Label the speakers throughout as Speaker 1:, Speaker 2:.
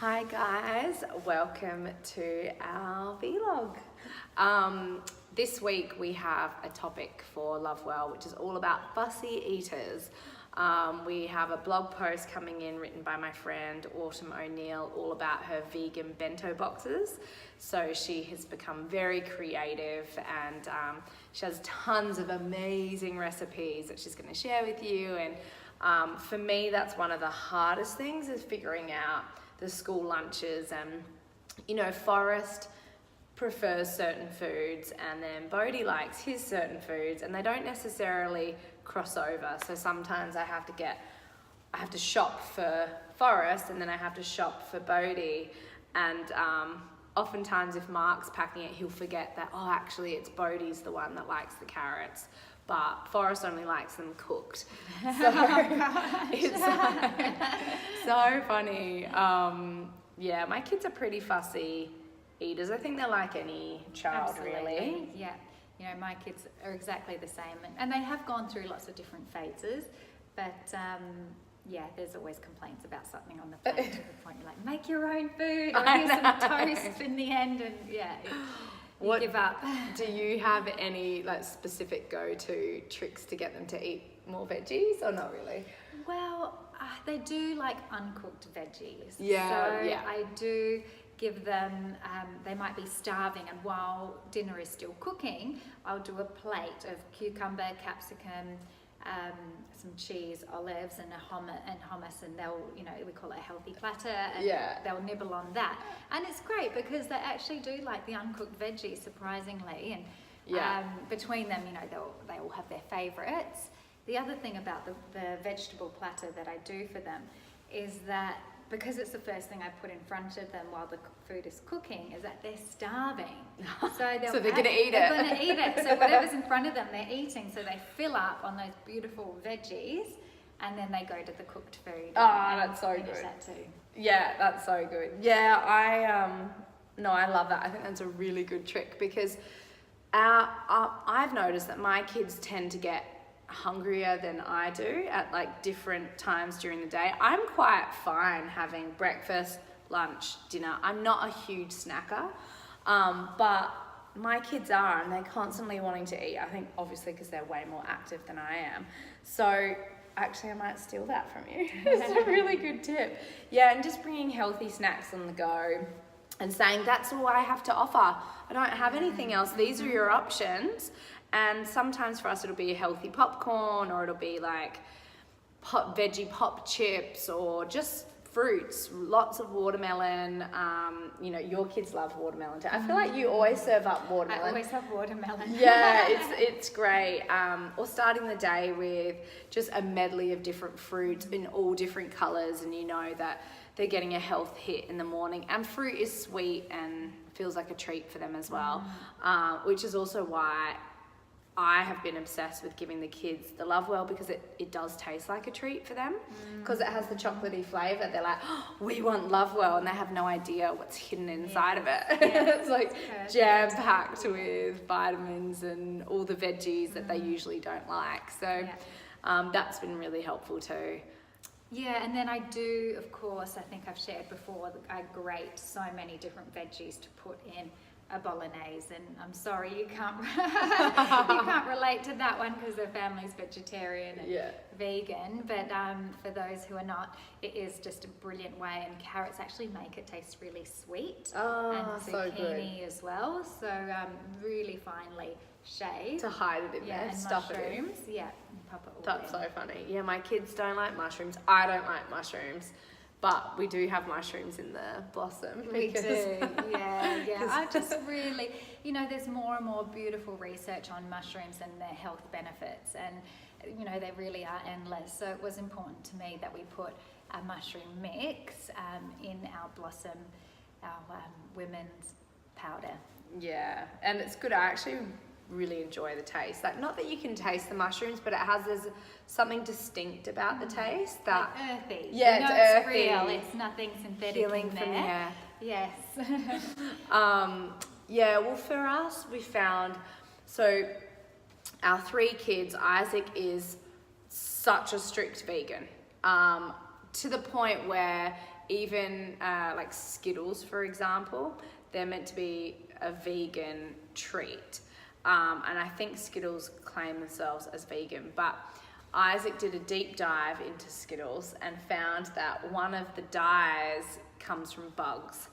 Speaker 1: Hi guys, welcome to our vlog. This week we have a topic for Lovewell, which is all about fussy eaters. We have a blog post coming in written by my friend Autumn O'Neill all about her vegan bento boxes. So she has become very creative and she has tons of amazing recipes that she's going to share with you. And for me, that's one of the hardest things, is figuring out the school lunches. And you know, Forrest prefers certain foods and then Bodhi likes his certain foods, and they don't necessarily cross over. So sometimes I have to shop for Forrest and then I have to shop for Bodhi. And oftentimes if Mark's packing it, he'll forget that, oh, actually it's Bodhi's the one that likes the carrots, but Forrest only likes them cooked. So it's so funny. Yeah, my kids are pretty fussy eaters. I think they're like any child.
Speaker 2: Absolutely.
Speaker 1: Really.
Speaker 2: Yeah, you know, my kids are exactly the same, and they have gone through lots of different phases, but yeah, there's always complaints about something on the plate to the point you're like, make your own food, or here's some toast in the end, and yeah, you give up.
Speaker 1: Do you have any like specific go-to tricks to get them to eat more veggies, or not really?
Speaker 2: Well, they do like uncooked veggies.
Speaker 1: Yeah,
Speaker 2: so
Speaker 1: yeah.
Speaker 2: I do give them, they might be starving, and while dinner is still cooking, I'll do a plate of cucumber, capsicum, some cheese, olives, and hummus, and they'll, you know, we call it a healthy platter, and
Speaker 1: Yeah.
Speaker 2: they'll nibble on that. And it's great because they actually do like the uncooked veggies, surprisingly, and
Speaker 1: Yeah.
Speaker 2: between them, you know, they all have their favourites. The other thing about the vegetable platter that I do for them is that, because it's the first thing I put in front of them while the food is cooking, is that they're starving. So
Speaker 1: So they're going to eat
Speaker 2: They're
Speaker 1: it.
Speaker 2: going to eat it. So whatever's in front of them, they're eating. So they fill up on those beautiful veggies, and then they go to the cooked food.
Speaker 1: Oh,
Speaker 2: and
Speaker 1: that's so
Speaker 2: finish
Speaker 1: good.
Speaker 2: that too.
Speaker 1: Yeah, that's so good. Yeah, I love that. I think that's a really good trick, because I've noticed that my kids tend to get hungrier than I do at like different times during the day. I'm quite fine having breakfast, lunch, dinner. I'm not a huge snacker, but my kids are, and they're constantly wanting to eat. I think obviously because they're way more active than I am. So actually I might steal that from you. It's a really good tip. Yeah, and just bringing healthy snacks on the go and saying, that's all I have to offer. I don't have anything else. These are your options. And sometimes for us it'll be a healthy popcorn, or it'll be like veggie pop chips, or just fruits, lots of watermelon. You know, your kids love watermelon too. I feel like you always serve up watermelon.
Speaker 2: I always have watermelon.
Speaker 1: Yeah, it's great. Or starting the day with just a medley of different fruits in all different colours, and you know that they're getting a health hit in the morning. And fruit is sweet and feels like a treat for them as well, which is also why I have been obsessed with giving the kids the Lovewell, because it does taste like a treat for them, because it has the chocolatey flavour. They're like, oh, we want Lovewell, and they have no idea what's hidden inside of it. It's like jam packed with vitamins and all the veggies that they usually don't like. So that's been really helpful too.
Speaker 2: Yeah, and then I do, of course, I think I've shared before, I grate so many different veggies to put in a bolognese, and I'm sorry you can't you can't relate to that one because the family's vegetarian and vegan, but for those who are not, it is just a brilliant way, and carrots actually make it taste really sweet, and zucchini as well, so really finely shaved
Speaker 1: to hide it in there,
Speaker 2: and
Speaker 1: stuff
Speaker 2: mushrooms,
Speaker 1: it in.
Speaker 2: pop it all
Speaker 1: That's
Speaker 2: in.
Speaker 1: so funny. Yeah, my kids don't like mushrooms. I don't like mushrooms. But we do have mushrooms in the Blossom.
Speaker 2: We do, yeah. I just really, you know, there's more and more beautiful research on mushrooms and their health benefits, and, you know, they really are endless. So it was important to me that we put a mushroom mix in our Blossom, our women's powder.
Speaker 1: Yeah, and it's good. I actually really enjoy the taste. Like, not that you can taste the mushrooms, but there's something distinct about the taste that,
Speaker 2: like earthy.
Speaker 1: Yeah,
Speaker 2: you know,
Speaker 1: it's
Speaker 2: it's real.
Speaker 1: earthy.
Speaker 2: It's nothing synthetic
Speaker 1: Healing
Speaker 2: in there.
Speaker 1: from the air.
Speaker 2: Yes.
Speaker 1: Yeah, well, for us, we found, so our 3 kids, Isaac is such a strict vegan, to the point where even like Skittles, for example, they're meant to be a vegan treat. And I think Skittles claim themselves as vegan, but Isaac did a deep dive into Skittles and found that one of the dyes comes from bugs.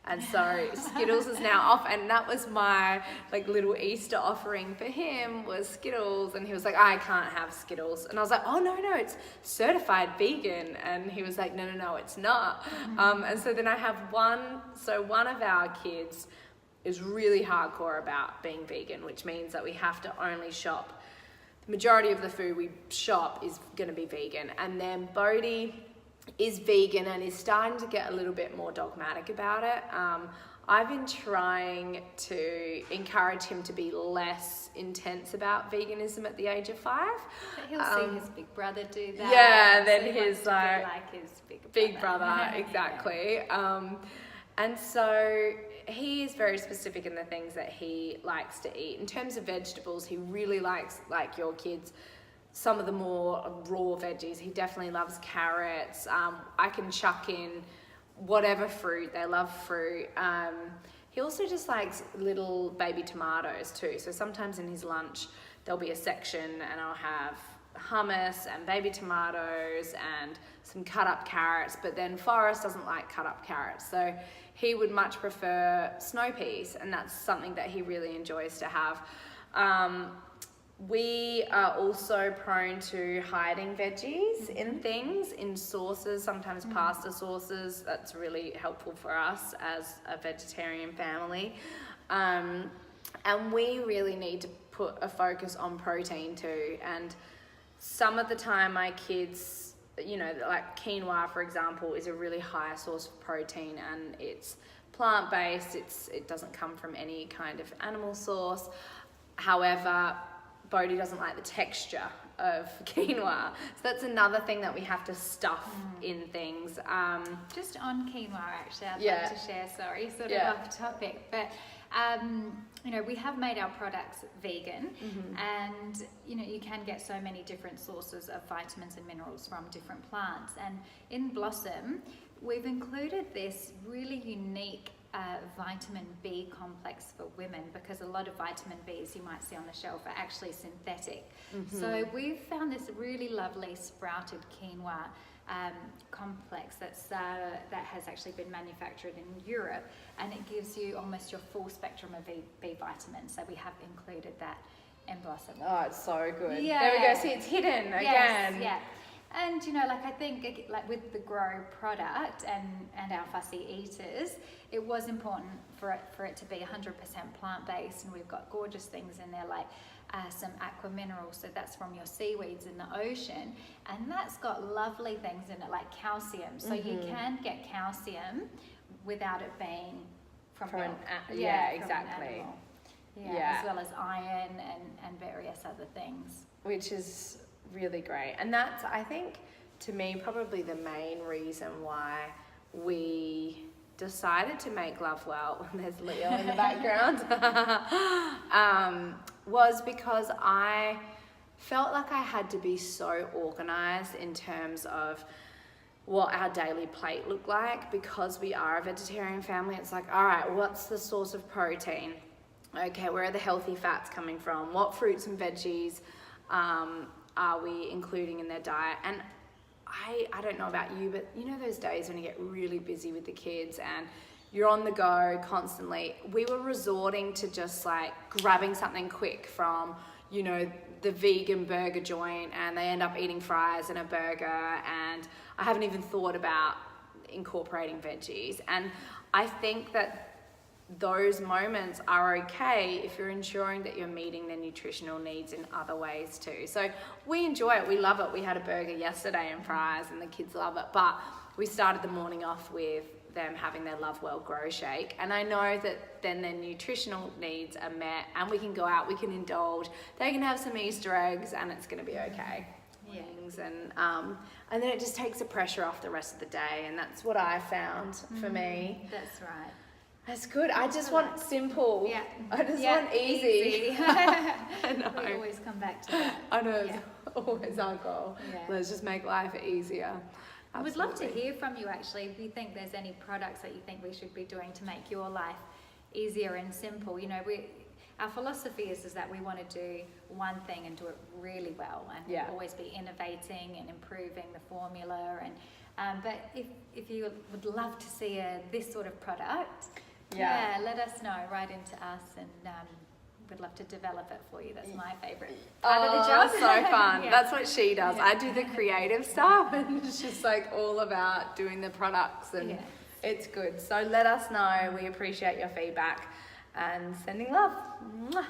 Speaker 1: And so Skittles is now off, and that was my like little Easter offering for him, was Skittles. And he was like, I can't have Skittles. And I was like, oh no, it's certified vegan. And he was like, no, it's not. And so then I have one of our kids is really hardcore about being vegan, which means that we have to only shop. The majority of the food we shop is going to be vegan. And then Bodhi is vegan and is starting to get a little bit more dogmatic about it. I've been trying to encourage him to be less intense about veganism at the age of 5.
Speaker 2: But he'll see his big brother do that.
Speaker 1: Yeah, and then
Speaker 2: so he
Speaker 1: his
Speaker 2: wants to be like his
Speaker 1: big brother, exactly. And so he is very specific in the things that he likes to eat. In terms of vegetables, he really likes, like your kids, some of the more raw veggies. He definitely loves carrots. I can chuck in whatever fruit. They love fruit. He also just likes little baby tomatoes too. So sometimes in his lunch, there'll be a section and I'll have hummus and baby tomatoes and some cut up carrots. But then Forrest doesn't like cut up carrots. So he would much prefer snow peas, and that's something that he really enjoys to have. We are also prone to hiding veggies in things, in sauces, sometimes pasta sauces. That's really helpful for us as a vegetarian family. And we really need to put a focus on protein too. And some of the time my kids, like quinoa, for example, is a really high source of protein, and it's plant-based. It doesn't come from any kind of animal source. However, Bodhi doesn't like the texture of quinoa. So that's another thing that we have to stuff in things.
Speaker 2: Just on quinoa, actually, I'd
Speaker 1: Yeah.
Speaker 2: like to share, sorry, sort of
Speaker 1: Yeah.
Speaker 2: off topic, but we have made our products vegan, and you can get so many different sources of vitamins and minerals from different plants. And in Blossom, we've included this really unique vitamin B complex for women, because a lot of vitamin Bs you might see on the shelf are actually synthetic. So we've found this really lovely sprouted quinoa complex that has actually been manufactured in Europe, and it gives you almost your full spectrum of B vitamins. So we have included that in Blossom.
Speaker 1: Oh, it's so good.
Speaker 2: Yeah.
Speaker 1: There we go. See, it's hidden again.
Speaker 2: Yes, yeah. And I think like with the Grow product and our Fussy Eaters, it was important for it to be 100% plant-based, and we've got gorgeous things in there like some aqua minerals, so that's from your seaweeds in the ocean, and that's got lovely things in it like calcium. So you can get calcium without it being from
Speaker 1: From an
Speaker 2: milk.
Speaker 1: a-
Speaker 2: from
Speaker 1: yeah,
Speaker 2: an
Speaker 1: exactly.
Speaker 2: animal.
Speaker 1: Yeah.
Speaker 2: As well as iron and various other things.
Speaker 1: Which is really great. And that's, I think, to me, probably the main reason why we decided to make Love Well, there's Leo in the background, was because I felt like I had to be so organized in terms of what our daily plate looked like. Because we are a vegetarian family, it's like, all right, what's the source of protein? Okay, where are the healthy fats coming from? What fruits and veggies are we including in their diet? And I don't know about you, but those days when you get really busy with the kids and you're on the go constantly. We were resorting to just like grabbing something quick from, the vegan burger joint, and they end up eating fries and a burger, and I haven't even thought about incorporating veggies. And I think that those moments are okay if you're ensuring that you're meeting their nutritional needs in other ways too. So we enjoy it, we love it. We had a burger yesterday and fries, and the kids love it. But we started the morning off with them having their Love Well Grow Shake, and I know that then their nutritional needs are met, and we can go out, we can indulge, they can have some Easter eggs, and it's going to be okay.
Speaker 2: Yeah.
Speaker 1: And then it just takes the pressure off the rest of the day, and that's what I found for me.
Speaker 2: That's right.
Speaker 1: That's good. I just want simple.
Speaker 2: Yeah.
Speaker 1: I just want easy. I know.
Speaker 2: We always come back to that.
Speaker 1: I know,
Speaker 2: Yeah.
Speaker 1: it's always our goal.
Speaker 2: Yeah.
Speaker 1: Let's just make life easier.
Speaker 2: We'd love to
Speaker 1: Absolutely.
Speaker 2: hear from you actually if you think there's any products that you think we should be doing to make your life easier and simple. You know, our philosophy is that we want to do one thing and do it really well, and
Speaker 1: Yeah.
Speaker 2: always be innovating and improving the formula. And but if you would love to see this sort of product,
Speaker 1: Yeah.
Speaker 2: let us know. Write into us, and we'd love to develop it for you. That's my favourite part of the job.
Speaker 1: So fun.
Speaker 2: Yeah.
Speaker 1: That's what she does.
Speaker 2: Yeah.
Speaker 1: I do the creative stuff, and it's just like all about doing the products, and
Speaker 2: Yeah.
Speaker 1: it's good. So let us know. We appreciate your feedback and sending love. Mwah.